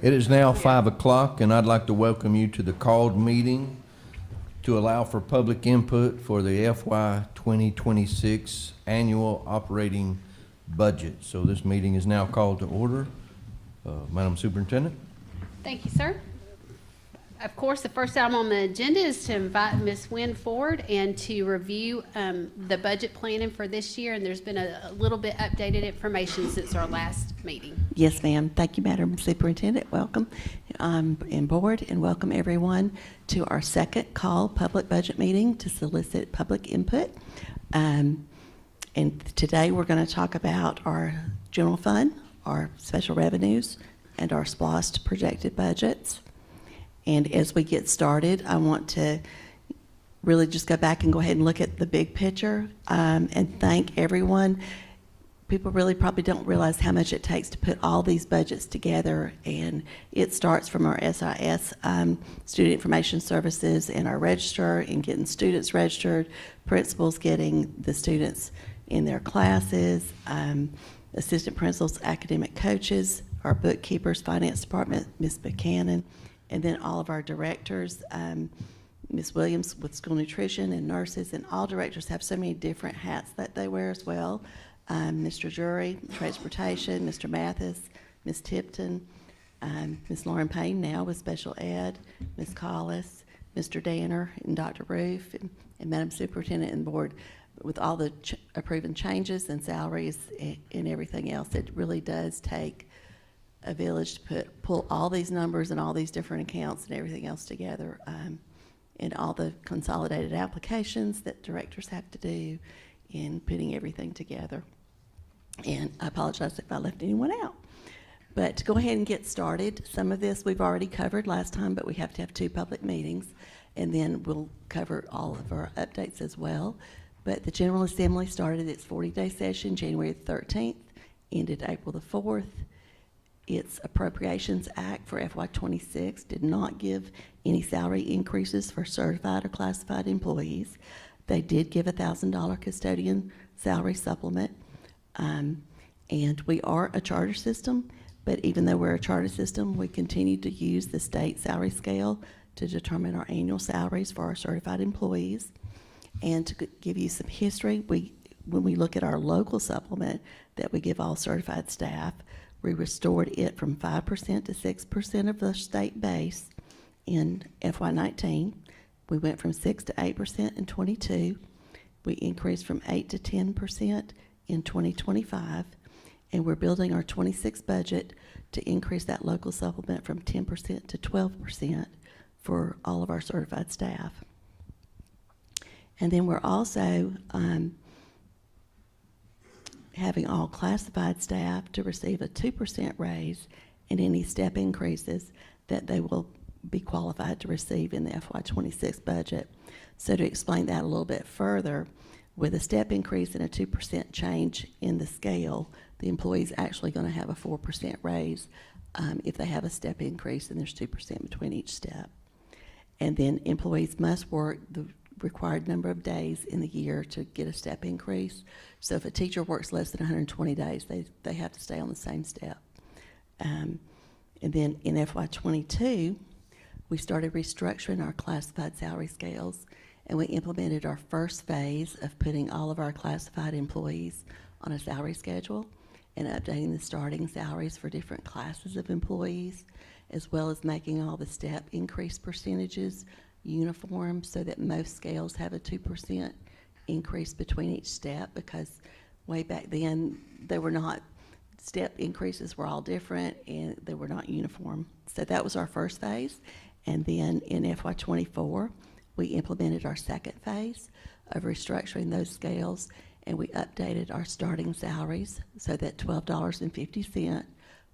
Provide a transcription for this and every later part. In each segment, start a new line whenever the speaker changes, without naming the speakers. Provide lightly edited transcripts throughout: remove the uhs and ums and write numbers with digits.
It is now 5 o'clock, and I'd like to welcome you to the called meeting to allow for public input for the FY 2026 annual operating budget. So this meeting is now called to order. Madam Superintendent.
Thank you, sir. Of course, the first item on the agenda is to invite Ms. Wynn forward and to review the budget planning for this year. And there's been a little bit updated information since our last meeting.
Yes, ma'am. Thank you, Madam Superintendent. Welcome, and board, and welcome everyone to our second call public budget meeting to solicit public input. And today we're going to talk about our general fund, our special revenues, and our SPLOST projected budgets. And as we get started, I want to really just go back and go ahead and look at the big picture and thank everyone. People really probably don't realize how much it takes to put all these budgets together, and it starts from our SIS, Student Information Services, and our registrar, and getting students registered, principals getting the students in their classes, assistant principals, academic coaches, our bookkeepers, finance department, Ms. Buchanan, and then all of our directors, Ms. Williams with school nutrition and nurses, and all directors have so many different hats that they wear as well. Mr. Jury, transportation, Mr. Mathis, Ms. Tipton, Ms. Lauren Payne now with special ed, Ms. Collis, Mr. Danner, and Dr. Roof, and Madam Superintendent and board. With all the approving changes and salaries and everything else, it really does take a village to pull all these numbers and all these different accounts and everything else together, and all the consolidated applications that directors have to do in putting everything together. And I apologize if I left anyone out. But to go ahead and get started, some of this we've already covered last time, but we have to have 2 public meetings, and then we'll cover all of our updates as well. But the General Assembly started its 40-day session January 13th, ended April the 4th. Its Appropriations Act for FY26 did not give any salary increases for certified or classified employees. They did give a $1,000 custodian salary supplement. And we are a charter system, but even though we're a charter system, we continue to use the state salary scale to determine our annual salaries for our certified employees. And to give you some history, when we look at our local supplement that we give all certified staff, we restored it from 5% to 6% of the state base in FY19. We went from 6 to 8% in 22. We increased from 8 to 10% in 2025. And we're building our 26 budget to increase that local supplement from 10% to 12% for all of our certified staff. And then we're also having all classified staff to receive a 2% raise and any step increases that they will be qualified to receive in the FY26 budget. So to explain that a little bit further, with a step increase and a 2% change in the scale, the employee's actually going to have a 4% raise if they have a step increase, and there's 2% between each step. And then employees must work the required number of days in the year to get a step increase. So if a teacher works less than 120 days, they have to stay on the same step. And then in FY22, we started restructuring our classified salary scales, and we implemented our first phase of putting all of our classified employees on a salary schedule and updating the starting salaries for different classes of employees, as well as making all the step increase percentages uniform so that most scales have a 2% increase between each step, because way back then step increases were all different and they were not uniform. So that was our first phase. And then in FY24, we implemented our second phase of restructuring those scales, and we updated our starting salaries so that $12.50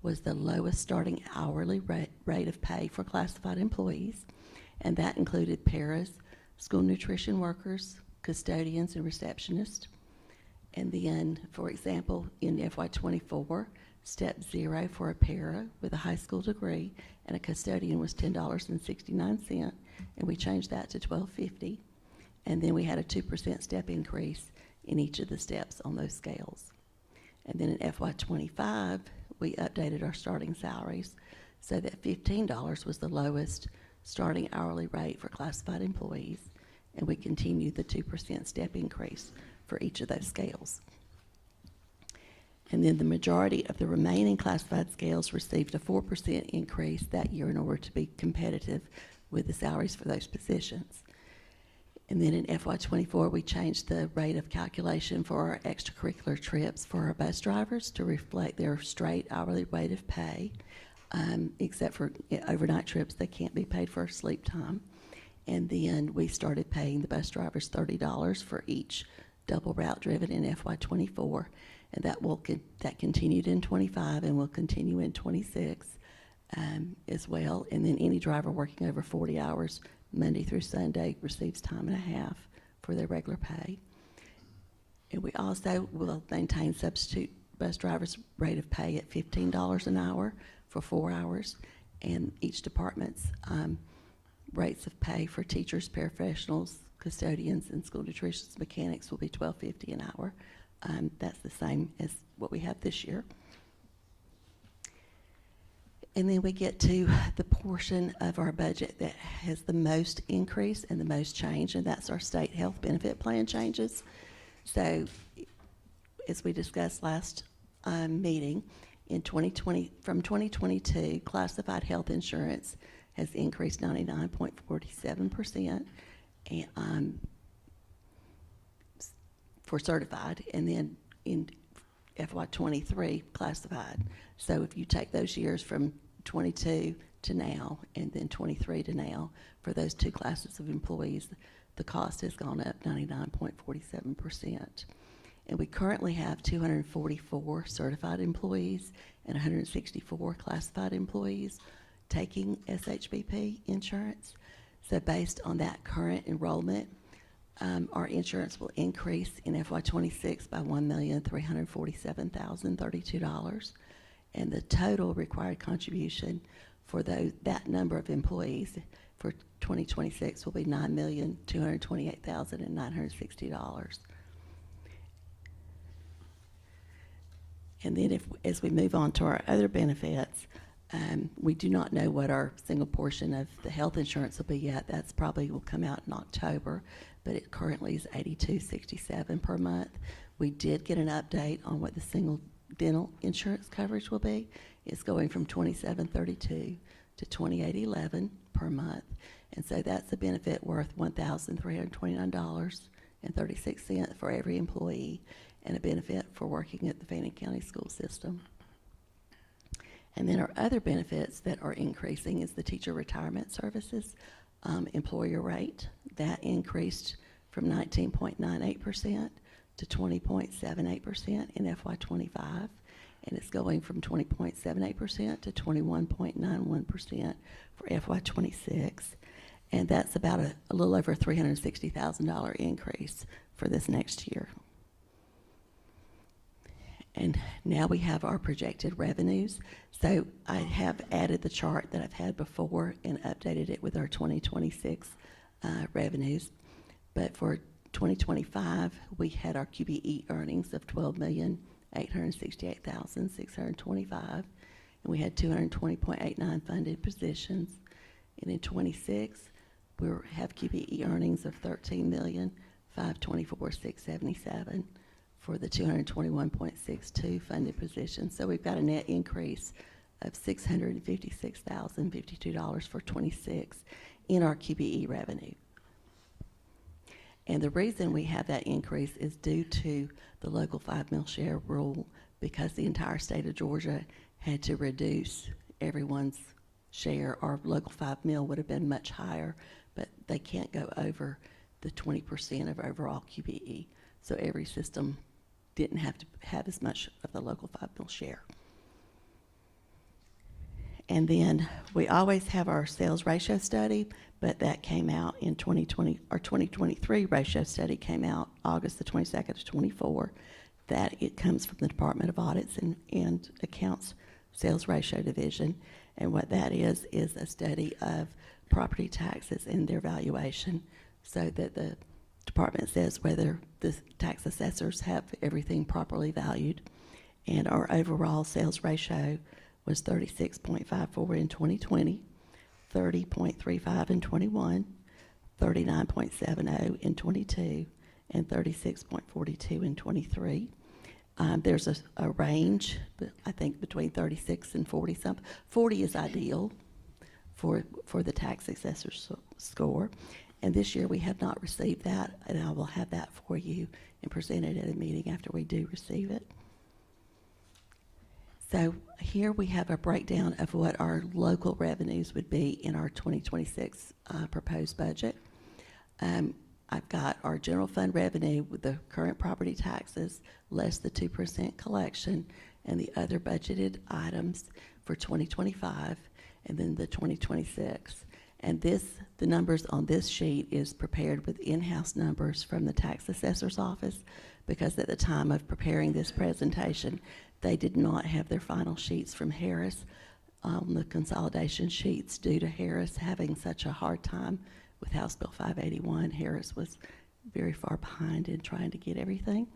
was the lowest starting hourly rate of pay for classified employees. And that included paras, school nutrition workers, custodians, and receptionists. And then, for example, in FY24, step 0 for a para with a high school degree and a custodian was $10.69, and we changed that to $12.50. And then we had a 2% step increase in each of the steps on those scales. And then in FY25, we updated our starting salaries so that $15 was the lowest starting hourly rate for classified employees, and we continued the 2% step increase for each of those scales. And then the majority of the remaining classified scales received a 4% increase that year in order to be competitive with the salaries for those positions. And then in FY24, we changed the rate of calculation for our extracurricular trips for our bus drivers to reflect their straight hourly rate of pay, except for overnight trips, they can't be paid for sleep time. And then we started paying the bus drivers $30 for each double route driven in FY24, and that continued in 25 and will continue in 26 as well. And then any driver working over 40 hours Monday through Sunday receives time and a half for their regular pay. And we also will maintain substitute bus drivers' rate of pay at $15 an hour for 4 hours, and each department's rates of pay for teachers, paraprofessionals, custodians, and school nutritionists, mechanics will be $12.50 an hour. That's the same as what we have this year. And then we get to the portion of our budget that has the most increase and the most change, and that's our state health benefit plan changes. So, as we discussed last meeting, in 2020, from 2022, classified health insurance has increased 99.47% for certified, and then in FY23 classified. So if you take those years from 22 to now and then 23 to now, for those two classes of employees, the cost has gone up 99.47%. And we currently have 244 certified employees and 164 classified employees taking SHBP insurance. So based on that current enrollment, our insurance will increase in FY26 by $1,347,032, and the total required contribution for that number of employees for 2026 will be $9,228,960. And then as we move on to our other benefits, we do not know what our single portion of the health insurance will be yet. That's probably will come out in October, but it currently is $82.67 per month. We did get an update on what the single dental insurance coverage will be. It's going from $27.32 to $28.11 per month, and so that's a benefit worth $1,329.36 for every employee, and a benefit for working at the Fannin County School System. And then our other benefits that are increasing is the teacher retirement services employer rate. That increased from 19.98% to 20.78% in FY25, and it's going from 20.78% to 21.91% for FY26. And that's about a little over a $360,000 increase for this next year. And now we have our projected revenues. So I have added the chart that I've had before and updated it with our 2026 revenues. But for 2025, we had our QBE earnings of $12,868,625, and we had 220.89 funded positions. And in 26, we have QBE earnings of $13,524,677. for the 221.62 funded positions. So we've got a net increase of $656,052 for 26 in our QBE revenue. And the reason we have that increase is due to the local 5 mil share rule, because the entire state of Georgia had to reduce everyone's share. Our local 5 mil would have been much higher, but they can't go over the 20% of overall QBE. So every system didn't have to have as much of the local 5 mil share. And then we always have our sales ratio study, but that came out in 2020. Our 2023 ratio study came out August the 22nd to 24. That it comes from the Department of Audits and Accounts Sales Ratio Division. And what that is a study of property taxes and their valuation, so that the department says whether the tax assessors have everything properly valued. And our overall sales ratio was 36.54 in 2020, 30.35 in 21, 39.70 in 22, and 36.42 in 23. There's a range, I think, between 36 and 40 something. 40 is ideal for the tax assessor's score. And this year we have not received that, and I will have that for you and present it at a meeting after we do receive it. So here we have a breakdown of what our local revenues would be in our 2026 proposed budget. I've got our general fund revenue with the current property taxes, less the 2% collection, and the other budgeted items for 2025, and then the 2026. And the numbers on this sheet is prepared with in-house numbers from the tax assessor's office, because at the time of preparing this presentation, they did not have their final sheets from Harris on the consolidation sheets due to Harris having such a hard time with House Bill 581. Harris was very far behind in trying to get everything.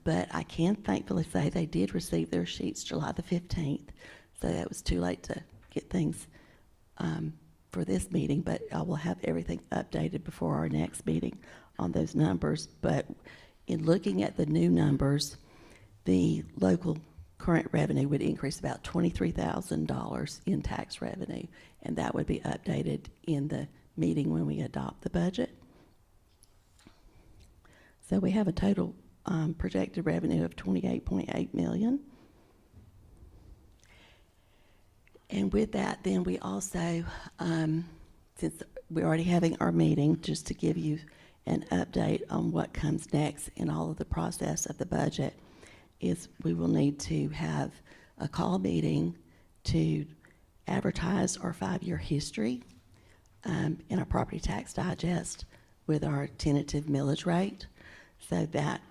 But I can thankfully say they did receive their sheets July the 15th, so that was too late to get things for this meeting, but I will have everything updated before our next meeting on those numbers. But in looking at the new numbers, the local current revenue would increase about $23,000 in tax revenue, and that would be updated in the meeting when we adopt the budget. So we have a total projected revenue of $28.8 million. And with that, then we also, since we're already having our meeting, just to give you an update on what comes next in all of the process of the budget, is we will need to have a call meeting to advertise our 5-year history in our property tax digest with our tentative millage rate. So that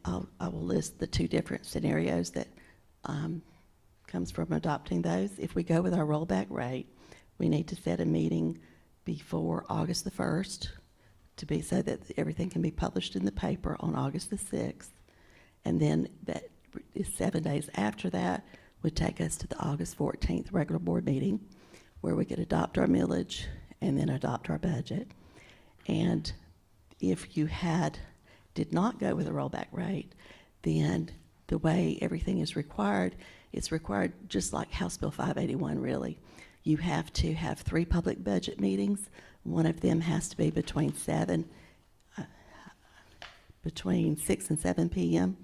I will list the 2 different scenarios that comes from adopting those. If we go with our rollback rate, we need to set a meeting before August the 1st to be so that everything can be published in the paper on August the 6th. And then that is 7 days after that would take us to the August 14th regular board meeting, where we could adopt our millage and then adopt our budget. And if you did not go with a rollback rate, then the way everything is required, it's required just like House Bill 581, really. You have to have 3 public budget meetings. One of them has to be between 6 and 7 p.m.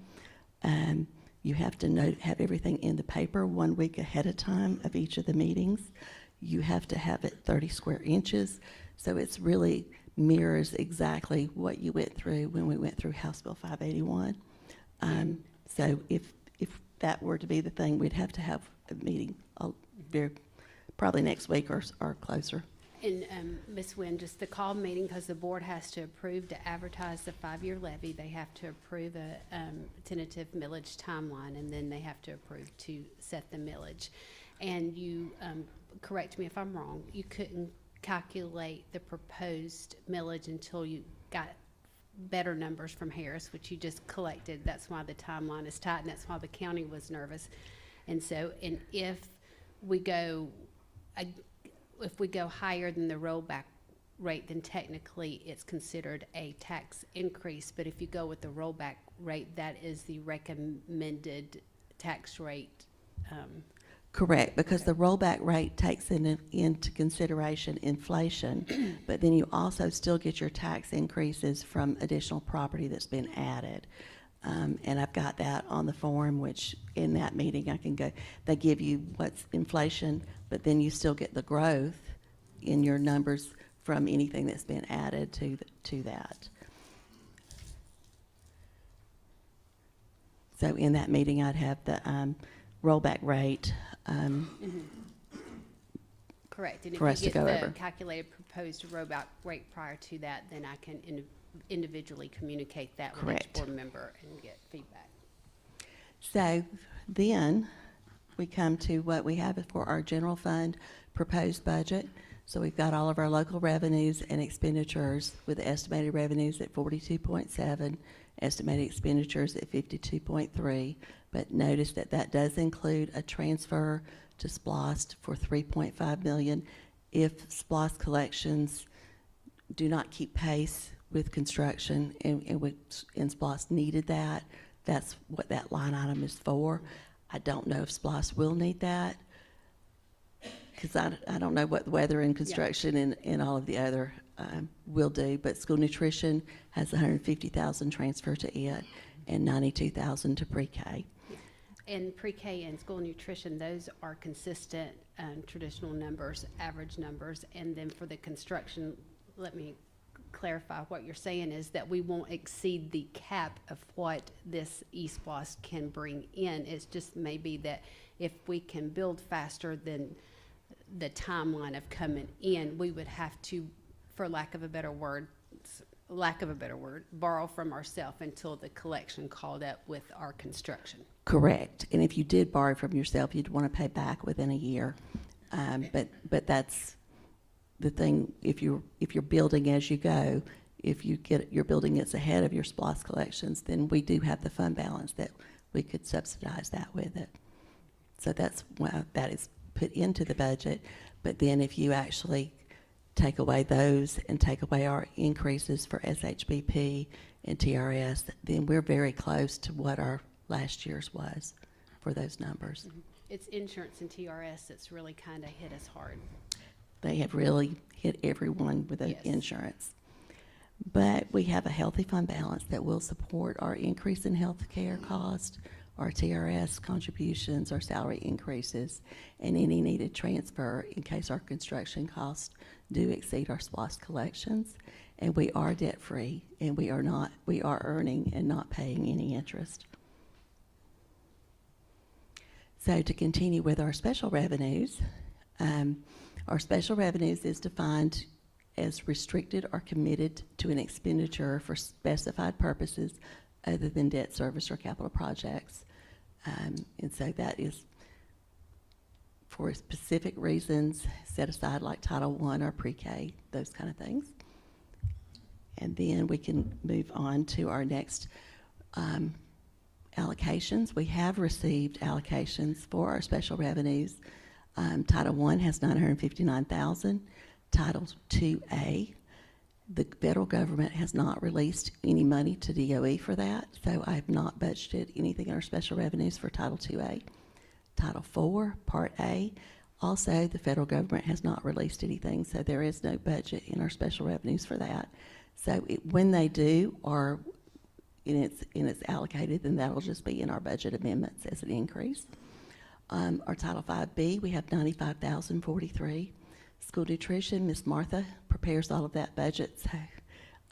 You have to have everything in the paper 1 week ahead of time of each of the meetings. You have to have it 30 square inches. So it's really mirrors exactly what you went through when we went through House Bill 581. So if that were to be the thing, we'd have to have a meeting probably next week or closer.
And Ms. Wynn, just the call meeting, because the board has to approve to advertise the 5-year levy, they have to approve a tentative millage timeline, and then they have to approve to set the millage. And you, correct me if I'm wrong, you couldn't calculate the proposed millage until you got better numbers from Harris, which you just collected. That's why the timeline is tight, and that's why the county was nervous. And so, and if we go higher than the rollback rate, then technically it's considered a tax increase. But if you go with the rollback rate, that is the recommended tax rate.
Correct, because the rollback rate takes into consideration inflation, but then you also still get your tax increases from additional property that's been added. And I've got that on the form, which in that meeting I can go, they give you what's inflation, but then you still get the growth in your numbers from anything that's been added to that. So in that meeting I'd have the rollback rate
Correct. And
for us
if you
to go
get the
over.
Calculated proposed rollback rate prior to that, then I can individually communicate that with
Correct.
each board member and get feedback.
So then we come to what we have for our general fund proposed budget. So we've got all of our local revenues and expenditures with estimated revenues at 42.7 estimated expenditures at 52.3, but notice that that does include a transfer to SPLOST for 3.5 million if SPLOST collections do not keep pace with construction, and SPLOST needed that. That's what that line item is for. I don't know if SPLOST will need that, because I don't know what the weather and construction and all of the other will do, but school nutrition has 150,000 transfer to it and 92,000 to pre-K.
And pre-K and school nutrition, those are consistent traditional numbers, average numbers. And then for the construction, let me clarify what you're saying is that we won't exceed the cap of what this eSPLOST can bring in. It's just maybe that if we can build faster than the timeline of coming in, we would have to, for lack of a better word, borrow from ourselves until the collection caught up with our construction.
Correct. And if you did borrow from yourself, you'd want to pay back within a year. But that's the thing. If you're building as you go, if your building gets ahead of your SPLOST collections, then we do have the fund balance that we could subsidize that with it. So that's why that is put into the budget. But then if you actually take away those and take away our increases for SHBP and TRS, then we're very close to what our last year's was for those numbers.
Mm-hmm. It's insurance and TRS that's really kind of hit us hard.
They have really hit everyone with the
Yes.
insurance. But we have a healthy fund balance that will support our increase in health care cost, our TRS contributions, our salary increases, and any needed transfer in case our construction costs do exceed our SPLOST collections. And we are debt-free, and we are earning and not paying any interest. So to continue with our special revenues, our special revenues is defined as restricted or committed to an expenditure for specified purposes other than debt service or capital projects. And so that is for specific reasons set aside, like Title I or pre-K, those kind of things. And then we can move on to our next allocations. We have received allocations for our special revenues. Title I has 959,000. Title IIA, the federal government has not released any money to DOE for that, so I have not budgeted anything in our special revenues for Title IIA. Title IV, Part A, also the federal government has not released anything, so there is no budget in our special revenues for that. So when they do, or it's allocated, then that'll just be in our budget amendments as an increase. Our Title V-B, we have 95,043. School nutrition, Miss Martha prepares all of that budget, so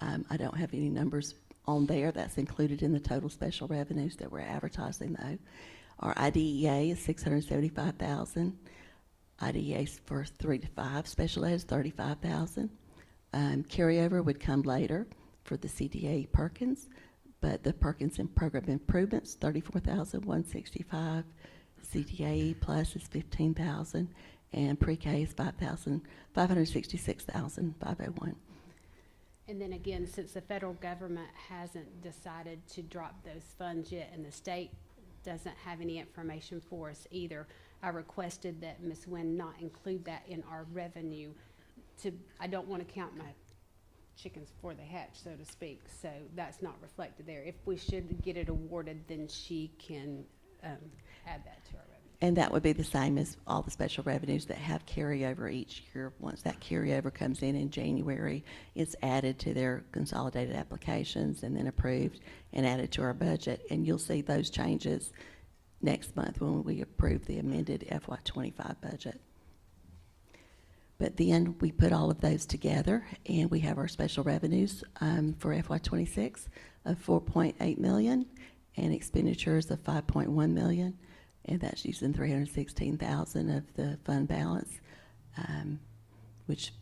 I don't have any numbers on there. That's included in the total special revenues that we're advertising, though. Our IDEA is 675,000. IDEA for 3 to 5 special ed is 35,000. Carryover would come later for the CDA Perkins, but the Perkins and program improvements 34,165. CDA plus is 15,000. And pre-K is 566,501.
And then again, since the federal government hasn't decided to drop those funds yet, and the state doesn't have any information for us either, I requested that Ms. Wynn not include that in our revenue. I don't want to count my chickens before they hatch, so to speak, so that's not reflected there. If we should get it awarded, then she can add that to our revenue.
And that would be the same as all the special revenues that have carryover each year. Once that carryover comes in January, it's added to their consolidated applications and then approved and added to our budget. And you'll see those changes next month when we approve the amended FY25 budget. But then we put all of those together, and we have our special revenues for FY26 of $4.8 million and expenditures of $5.1 million. And that's using $316,000 of the fund balance, which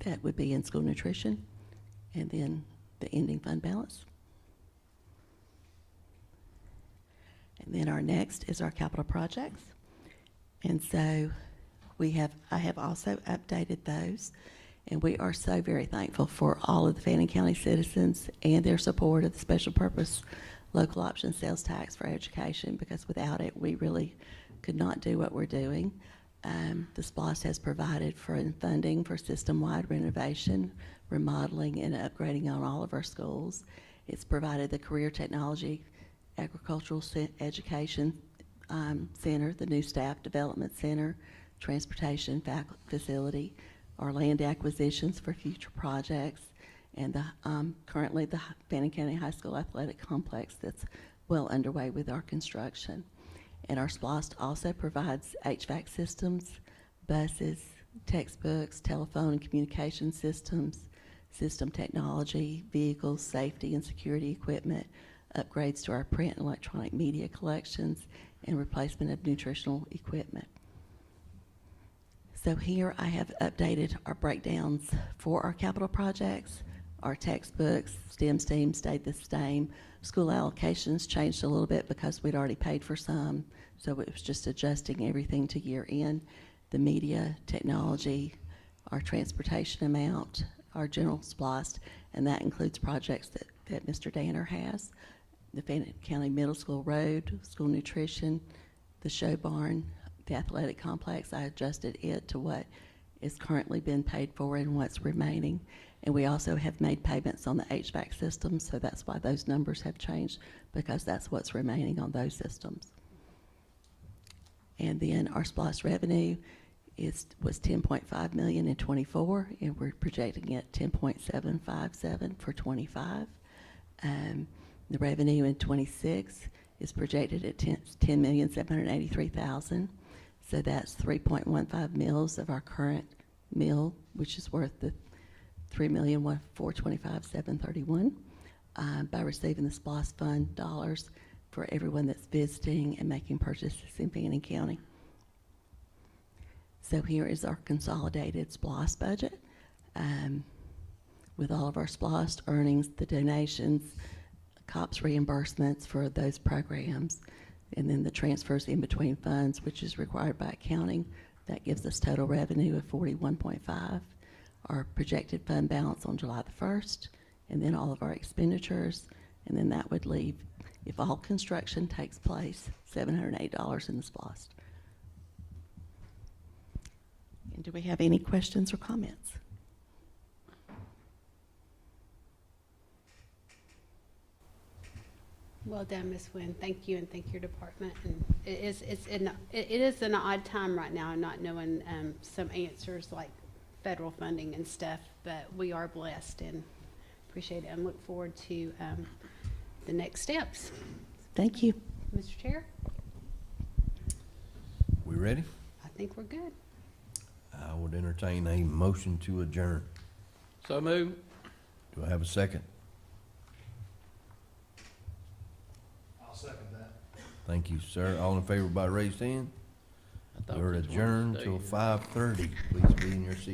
that would be in school nutrition, and then the ending fund balance. And then our next is our capital projects. And so I have also updated those. And we are so very thankful for all of the Fannin County citizens and their support of the special purpose local option sales tax for education, because without it, we really could not do what we're doing. The SPLOST has provided for funding for system-wide renovation, remodeling, and upgrading on all of our schools. It's provided the Career Technology Agricultural Education Center, the new Staff Development Center, Transportation Facility, our land acquisitions for future projects, and currently the Fannin County High School Athletic Complex that's well underway with our construction. And our SPLOST also provides HVAC systems, buses, textbooks, telephone and communication systems, system technology, vehicles, safety and security equipment, upgrades to our print and electronic media collections, and replacement of nutritional equipment. So here I have updated our breakdowns for our capital projects. Our textbooks, STEM STEAM stayed the same. School allocations changed a little bit because we'd already paid for some, so it was just adjusting everything to year end. The media, technology, our transportation amount, our general SPLOST, and that includes projects that Mr. Danner has. The Fannin County Middle School Road, school nutrition, the show barn, the athletic complex. I adjusted it to what is currently been paid for and what's remaining. And we also have made payments on the HVAC systems, so that's why those numbers have changed, because that's what's remaining on those systems. And then our SPLOST revenue was $10.5 million in '24, and we're projecting it 10.757 for '25. The revenue in '26 is projected at $10,783,000. So that's 3.15 mils of our current mill, which is worth the $3,425,731 by receiving the SPLOST fund dollars for everyone that's visiting and making purchases in Fannin County. So here is our consolidated SPLOST budget with all of our SPLOST earnings, the donations, COPS reimbursements for those programs, and then the transfers in between funds, which is required by accounting. That gives us total revenue of 41.5. Our projected fund balance on July the 1st, and then all of our expenditures, and then that would leave, if all construction takes place, $708 in the SPLOST. And do we have any questions or comments?
Well done, Ms. Wynn. Thank you, and thank your department. And it is an odd time right now, not knowing some answers like federal funding and stuff, but we are blessed and appreciate it and look forward to the next steps.
Thank you.
Mr. Chair,
We ready?
I think we're good.
I would entertain a motion to adjourn.
So move.
Do I have a second?
I'll second that.
Thank you, sir. All in favor by raised hand?
I thought
We're
we just wanted to
adjourned
stay
till
here.
5:30. Please be in your seat.